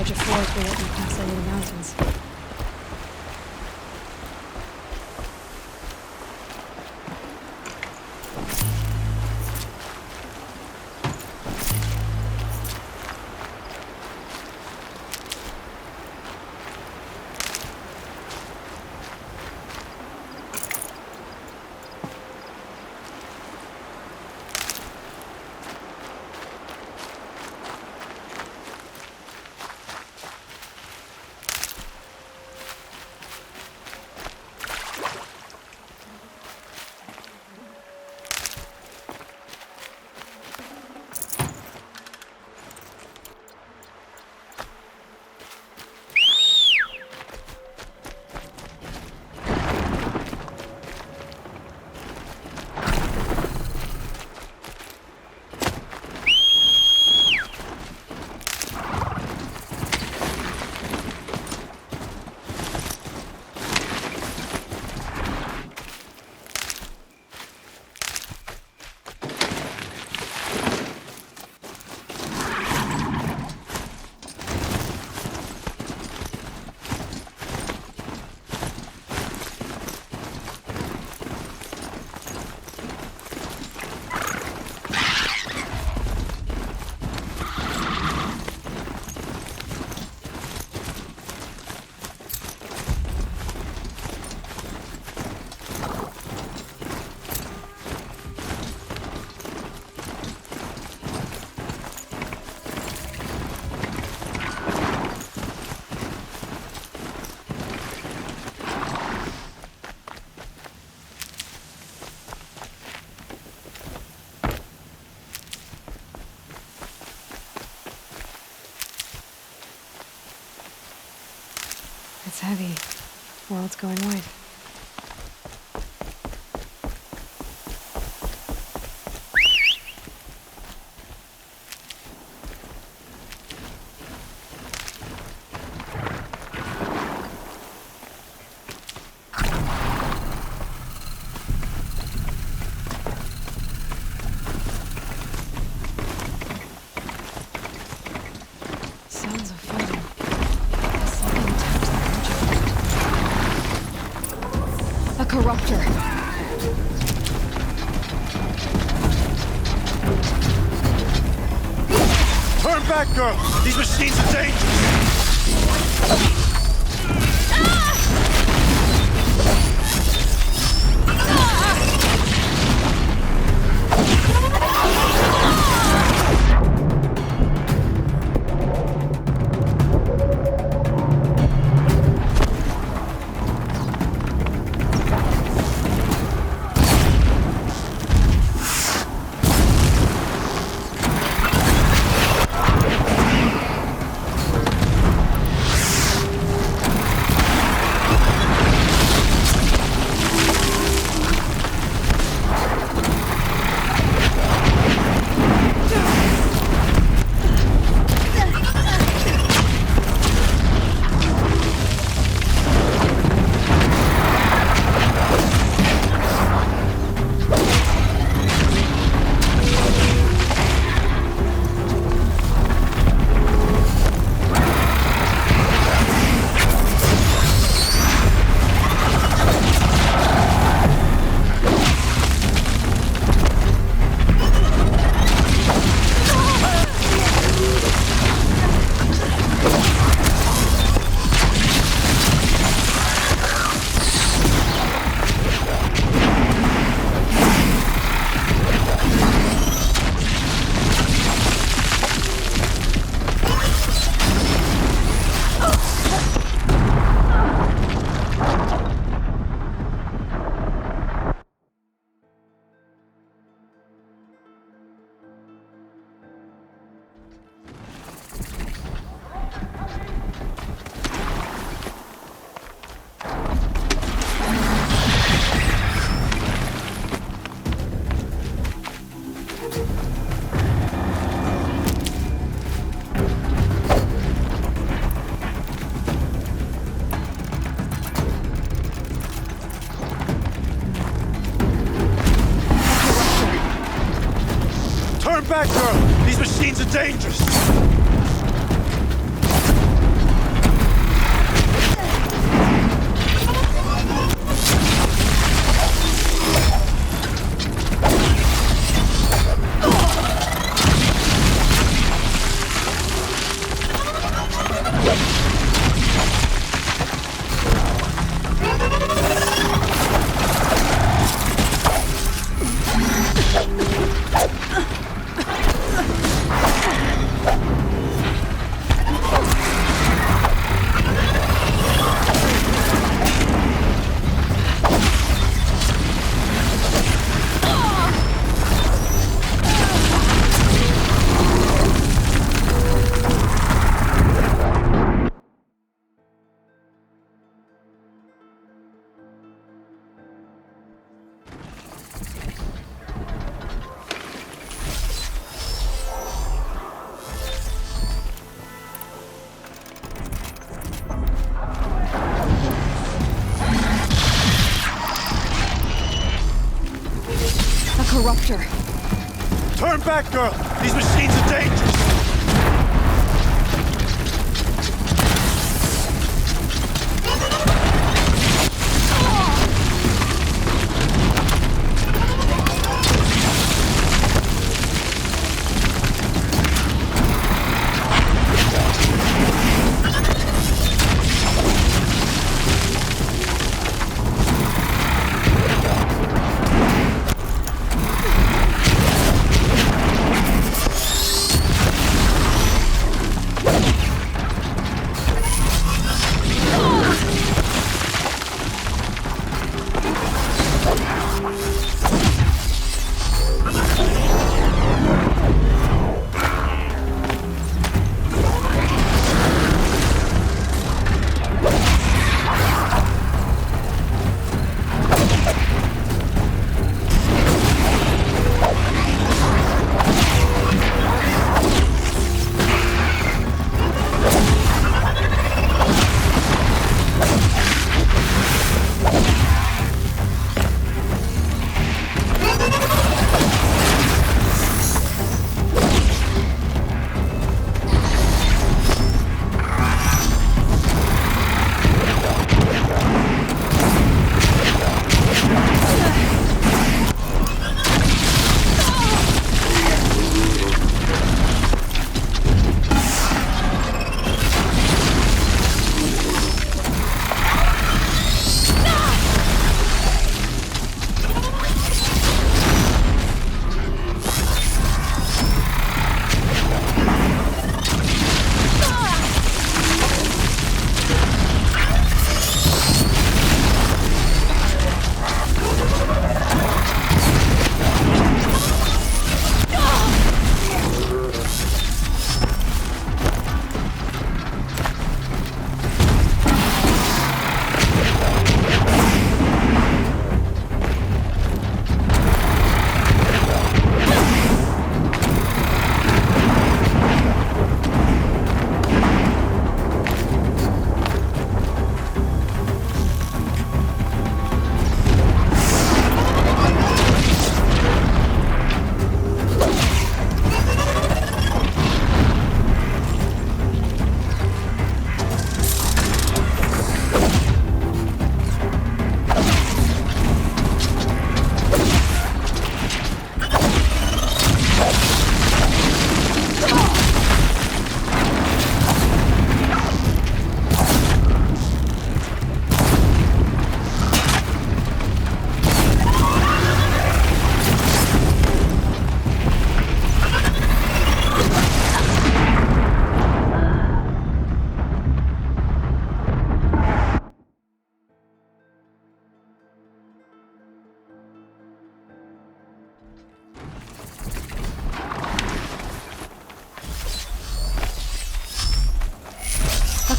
dodge a forest will let me pass over the mountains. It's heavy. Well, it's going white. Sounds of fighting. Has something attacked the a corruptor. Turn back, girl! These machines are dangerous! Turn back, girl! These machines are dangerous! corruptor. Turn back, girl! These machines are dangerous!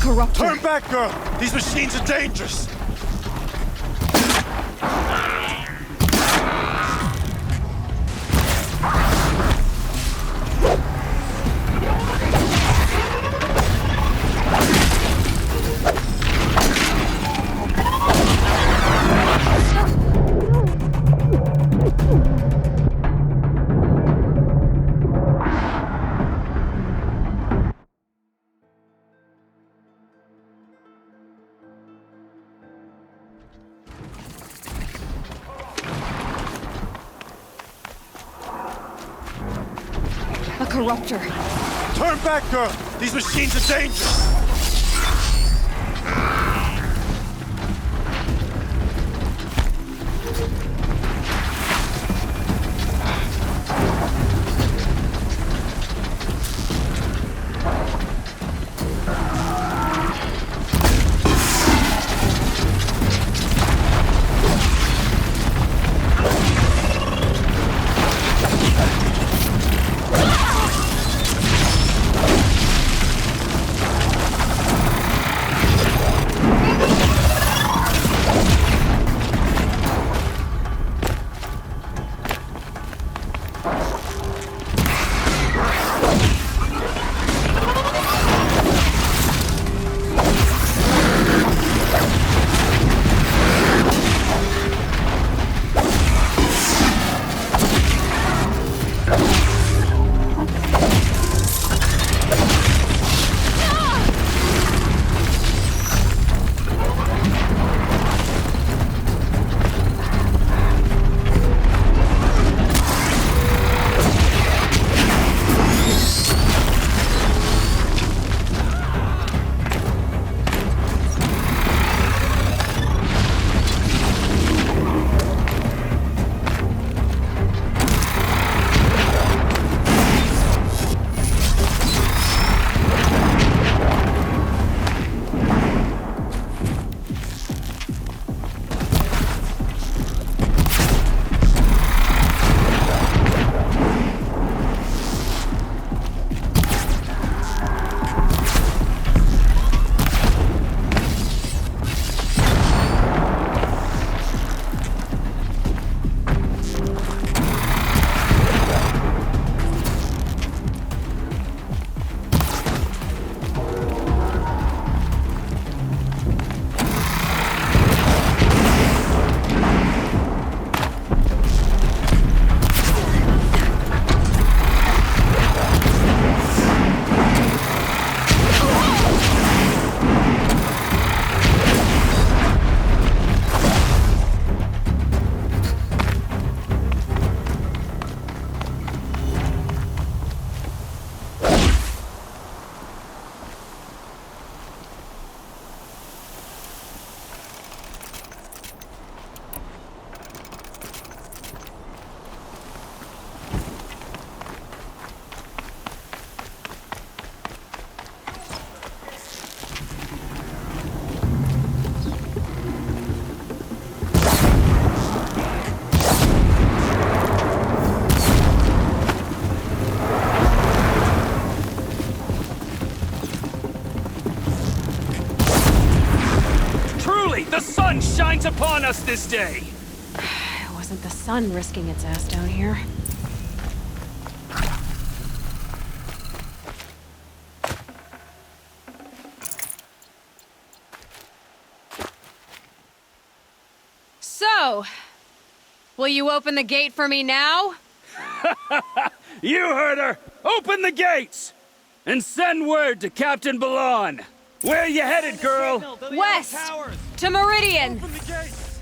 Corruptor. Turn back, girl! These machines are dangerous! A corruptor. Turn back, girl! These machines are dangerous! The sun shines upon us this day! It wasn't the sun risking its ass down here. So, will you open the gate for me now? You heard her! Open the gates! And send word to Captain Ballon! Where you headed, girl? West! To Meridian! Open the gates!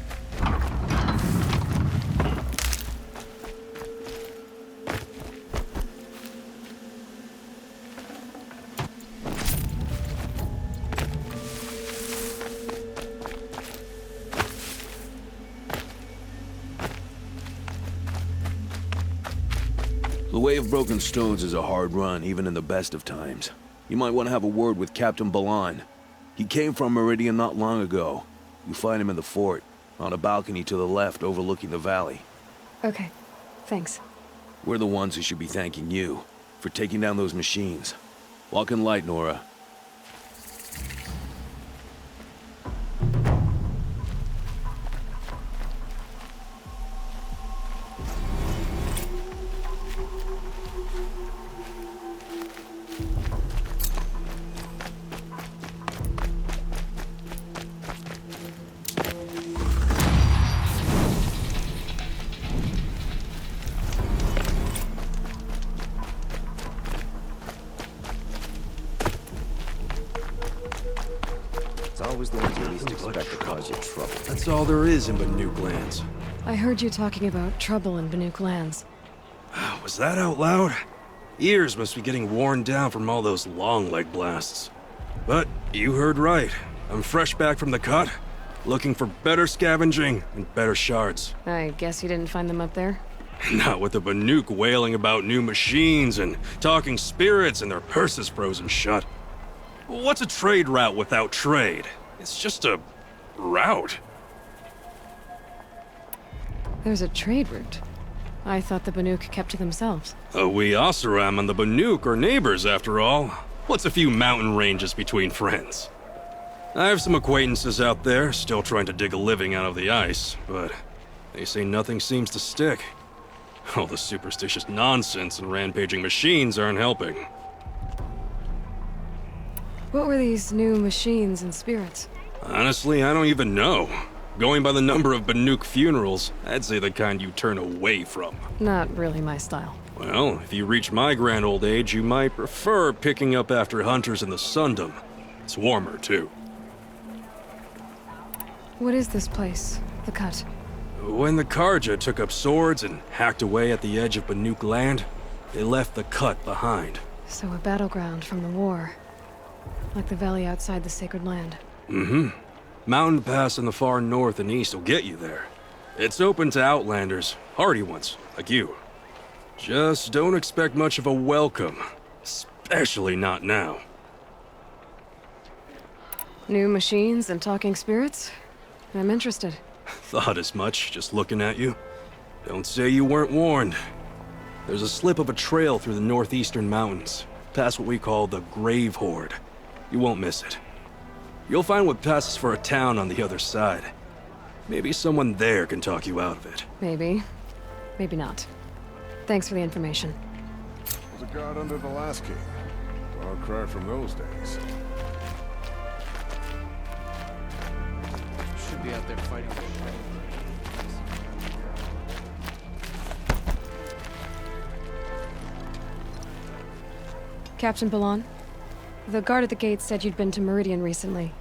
The Way of Broken Stones is a hard run, even in the best of times. You might want to have a word with Captain Ballon. He came from Meridian not long ago. You find him in the fort, on a balcony to the left overlooking the valley. Okay, thanks. We're the ones who should be thanking you for taking down those machines. Walk in light, Nora. It's always the ones you least expect to cause you trouble. That's all there is in Banuk lands. I heard you talking about trouble in Banuk lands. Was that out loud? Ears must be getting worn down from all those long leg blasts. But you heard right. I'm fresh back from the cut, looking for better scavenging and better shards. I guess you didn't find them up there? Not with the Banuk wailing about new machines and talking spirits and their purses frozen shut. What's a trade route without trade? It's just a route. There's a trade route. I thought the Banuk kept to themselves. We Oseram and the Banuk are neighbors, after all. What's a few mountain ranges between friends? I have some acquaintances out there, still trying to dig a living out of the ice, but they say nothing seems to stick. All the superstitious nonsense and rampaging machines aren't helping. What were these new machines and spirits? Honestly, I don't even know. Going by the number of Banuk funerals, I'd say the kind you turn away from. Not really my style. Well, if you reach my grand old age, you might prefer picking up after hunters in the Sundom. It's warmer, too. What is this place? The Cut? When the Karja took up swords and hacked away at the edge of Banuk land, they left the Cut behind. So a battleground from the war. Like the valley outside the Sacred Land. Mm-hmm. Mountain Pass in the far north and east will get you there. It's open to outlanders, hardy ones, like you. Just don't expect much of a welcome. Especially not now. New machines and talking spirits? I'm interested. Thought as much, just looking at you. Don't say you weren't warned. There's a slip of a trail through the northeastern mountains, past what we call the Grave Horde. You won't miss it. You'll find what passes for a town on the other side. Maybe someone there can talk you out of it. Maybe. Maybe not. Thanks for the information. Was a guard under the last king. Far cry from those days. Should be out there fighting. Captain Ballon? The guard at the gate said you'd been to Meridian recently.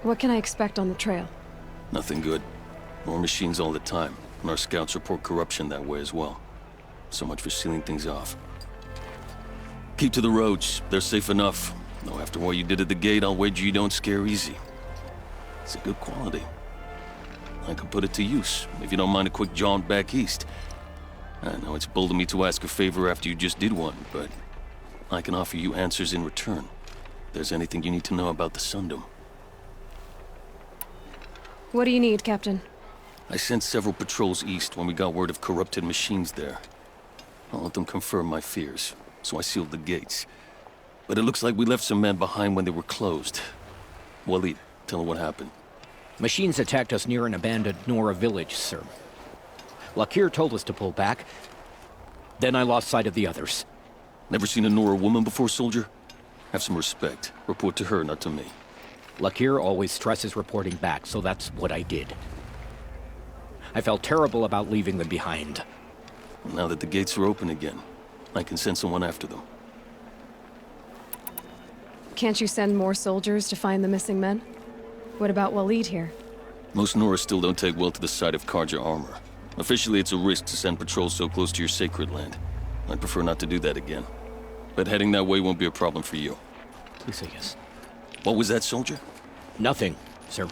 What can I expect on the trail? Nothing good. More machines all the time, and our scouts report corruption that way as well. So much for sealing things off. Keep to the roads. They're safe enough. Though after what you did at the gate, I'll wager you don't scare easy. It's a good quality. I could put it to use, if you don't mind a quick jaunt back east. I know it's bold of me to ask a favor after you just did one, but I can offer you answers in return. If there's anything you need to know about the Sundom. What do you need, Captain? I sent several patrols east when we got word of corrupted machines there. I'll let them confirm my fears, so I sealed the gates. But it looks like we left some men behind when they were closed. Waleed, tell them what happened. Machines attacked us near an abandoned Nora village, sir. Lakir told us to pull back. Then I lost sight of the others. Never seen a Nora woman before, soldier? Have some respect. Report to her, not to me. Lakir always stresses reporting back, so that's what I did. I felt terrible about leaving them behind. Now that the gates are open again, I can send someone after them. Can't you send more soldiers to find the missing men? What about Waleed here? Most Nora still don't take well to the sight of Karja armor. Officially, it's a risk to send patrols so close to your sacred land. I'd prefer not to do that again. But heading that way won't be a problem for you. Please say yes. What was that, soldier? Nothing, sir.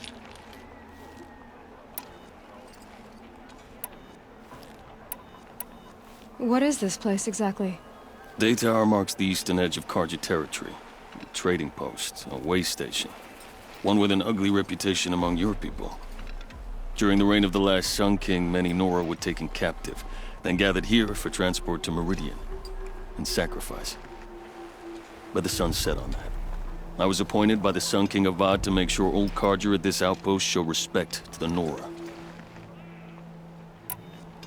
What is this place exactly? Day Tower marks the eastern edge of Karja territory. A trading post, a way station. One with an ugly reputation among your people. During the reign of the last Sun King, many Nora were taken captive, then gathered here for transport to Meridian, and sacrifice. But the sun set on that. I was appointed by the Sun King Avad to make sure old Karja at this outpost show respect to the Nora.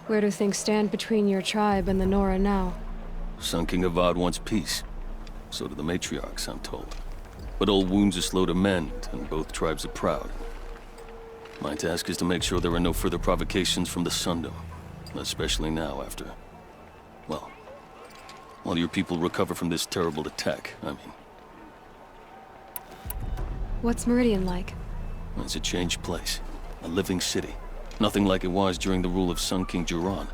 Where do things stand between your tribe and the Nora now? Sun King Avad wants peace. So do the matriarchs, I'm told. But old wounds are slow to mend, and both tribes are proud. My task is to make sure there are no further provocations from the Sundom. Especially now after... well, while your people recover from this terrible attack, I mean. What's Meridian like? It's a changed place. A living city. Nothing like it was during the rule of Sun King Jiran.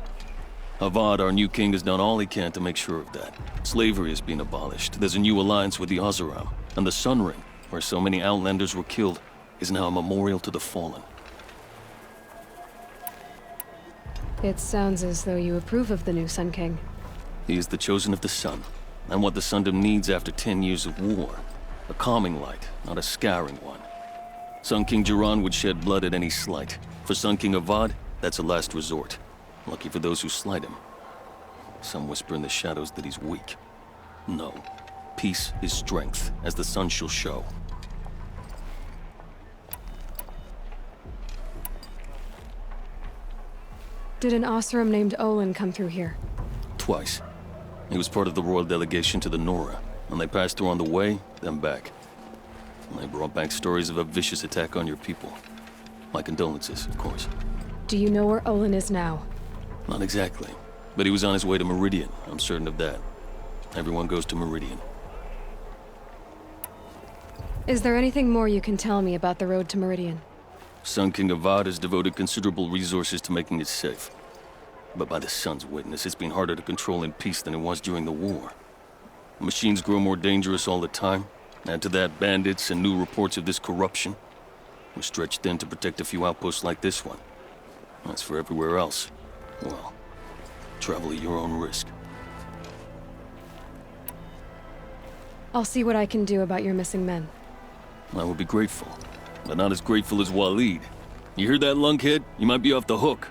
Avad, our new king, has done all he can to make sure of that. Slavery has been abolished. There's a new alliance with the Oseram. And the Sun Ring, where so many Outlanders were killed, is now a memorial to the fallen. It sounds as though you approve of the new Sun King. He is the chosen of the sun, and what the Sundom needs after 10 years of war. A calming light, not a scouring one. Sun King Jiran would shed blood at any slight. For Sun King Avad, that's a last resort. Lucky for those who slight him. Some whisper in the shadows that he's weak. No. Peace is strength, as the sun shall show. Did an Oseram named Olin come through here? Twice. He was part of the royal delegation to the Nora, and they passed through on the way, then back. And they brought back stories of a vicious attack on your people. My condolences, of course. Do you know where Olin is now? Not exactly, but he was on his way to Meridian, I'm certain of that. Everyone goes to Meridian. Is there anything more you can tell me about the road to Meridian? Sun King Avad has devoted considerable resources to making it safe. But by the sun's witness, it's been harder to control in peace than it was during the war. Machines grow more dangerous all the time. Add to that bandits and new reports of this corruption. We're stretched thin to protect a few outposts like this one. As for everywhere else, well, travel at your own risk. I'll see what I can do about your missing men. I will be grateful, but not as grateful as Waleed. You hear that, lunkhead? You might be off the hook.